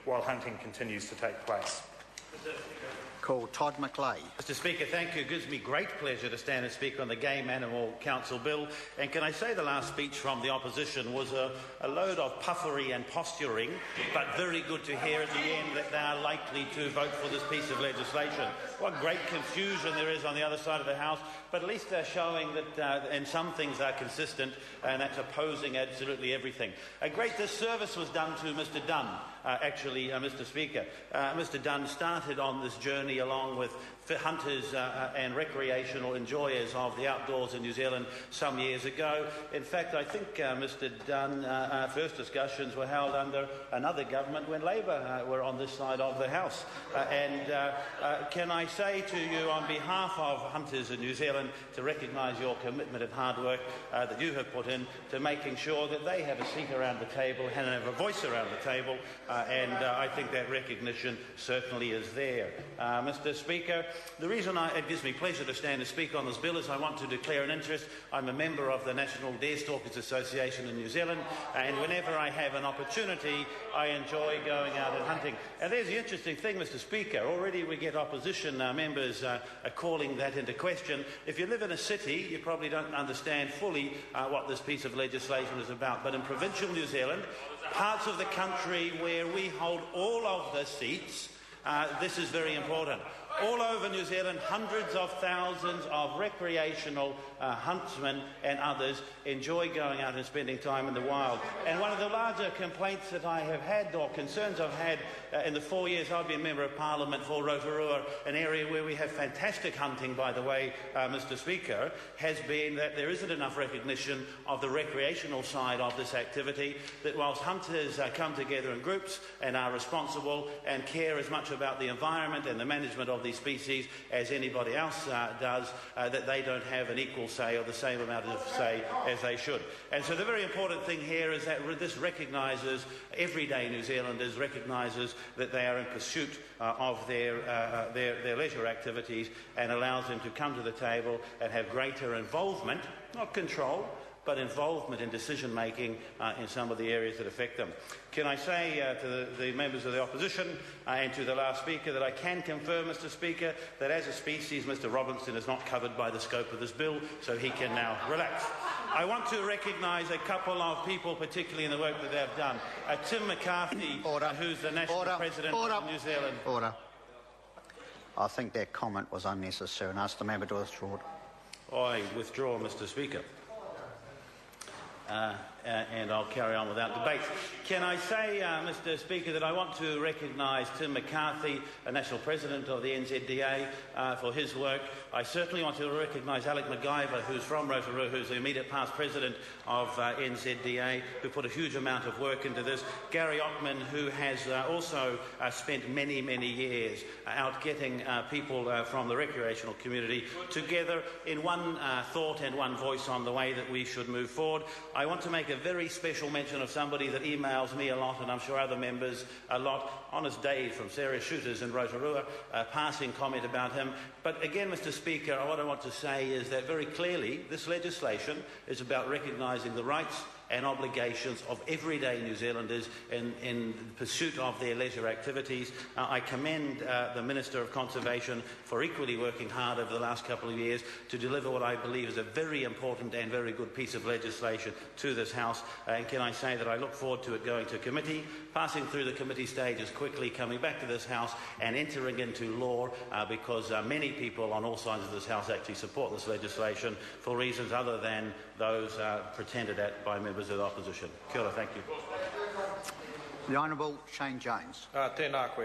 while hunting continues to take place. Call Todd McLeay. Mr Speaker, thank you. It gives me great pleasure to stand and speak on the Game Animal Council bill. And can I say the last speech from the opposition was a load of puffery and posturing, but very good to hear at the end that they are likely to vote for this piece of legislation. What great confusion there is on the other side of the House, but at least they're showing that and some things are consistent, and that's opposing absolutely everything. A great disservice was done to Mr Dunn, Mr Speaker. Mr Dunn started on this journey along with hunters and recreational enjoyers of the outdoors in New Zealand some years ago. In fact, I think Mr Dunn, first discussions were held under another government when Labor were on this side of the House. Can I say to you on behalf of hunters in New Zealand to recognise your commitment and hard work that you have put in to making sure that they have a seat around the table and have a voice around the table, and I think that recognition certainly is there. Mr Speaker, the reason it gives me pleasure to stand and speak on this bill is I want to declare an interest. I'm a member of the National Deerstalkers Association in New Zealand, and whenever I have an opportunity, I enjoy going out and hunting. And there's the interesting thing, Mr Speaker. Already we get opposition members calling that into question. If you live in a city, you probably don't understand fully what this piece of legislation is about. But in provincial New Zealand, parts of the country where we hold all of the seats, this is very important. All over New Zealand, hundreds of thousands of recreational huntsmen and others enjoy going out and spending time in the wild. And one of the larger complaints that I have had, or concerns I've had in the 4 years I've been Member of Parliament for Rotorua, an area where we have fantastic hunting, by the way, Mr Speaker, has been that there isn't enough recognition of the recreational side of this activity, that whilst hunters come together in groups and are responsible and care as much about the environment and the management of these species as anybody else does, that they don't have an equal say or the same amount of say as they should. And so the very important thing here is that this recognises, everyday New Zealanders recognises that they are in pursuit of their leisure activities, and allows them to come to the table and have greater involvement, not control, but involvement in decision-making in some of the areas that affect them. Can I say to the members of the opposition and to the last speaker that I can confirm, Mr Speaker, that as a species, Mr Robinson is not covered by the scope of this bill, so he can now relax. I want to recognise a couple of people, particularly in the work that they've done. Tim McCarthy, who's the National President of New Zealand. Order. I think that comment was unnecessary, and ask the member to withdraw it. I withdraw, Mr Speaker. And I'll carry on without debate. Can I say, Mr Speaker, that I want to recognise Tim McCarthy, a National President of the NZDA, for his work. I certainly want to recognise Alec MacGyver, who's from Rotorua, who's the immediate past President of NZDA, who put a huge amount of work into this. Gary Ockman, who has also spent many, many years out getting people from the recreational community together in one thought and one voice on the way that we should move forward. I want to make a very special mention of somebody that emails me a lot, and I'm sure other members a lot. Honest Dave from Sarah Shooters in Rotorua, passing comment about him. But again, Mr Speaker, what I want to say is that very clearly this legislation is about recognising the rights and obligations of everyday New Zealanders in pursuit of their leisure activities. I commend the Minister of Conservation for equally working hard over the last couple of years to deliver what I believe is a very important and very good piece of legislation to this House. And can I say that I look forward to it going to committee, passing through the committee stages quickly, coming back to this House and entering into law, because many people on all sides of this House actually support this legislation for reasons other than those pretended at by members of the opposition. Kia ora, thank you. The Honourable Shane Jones. Tēnā koe.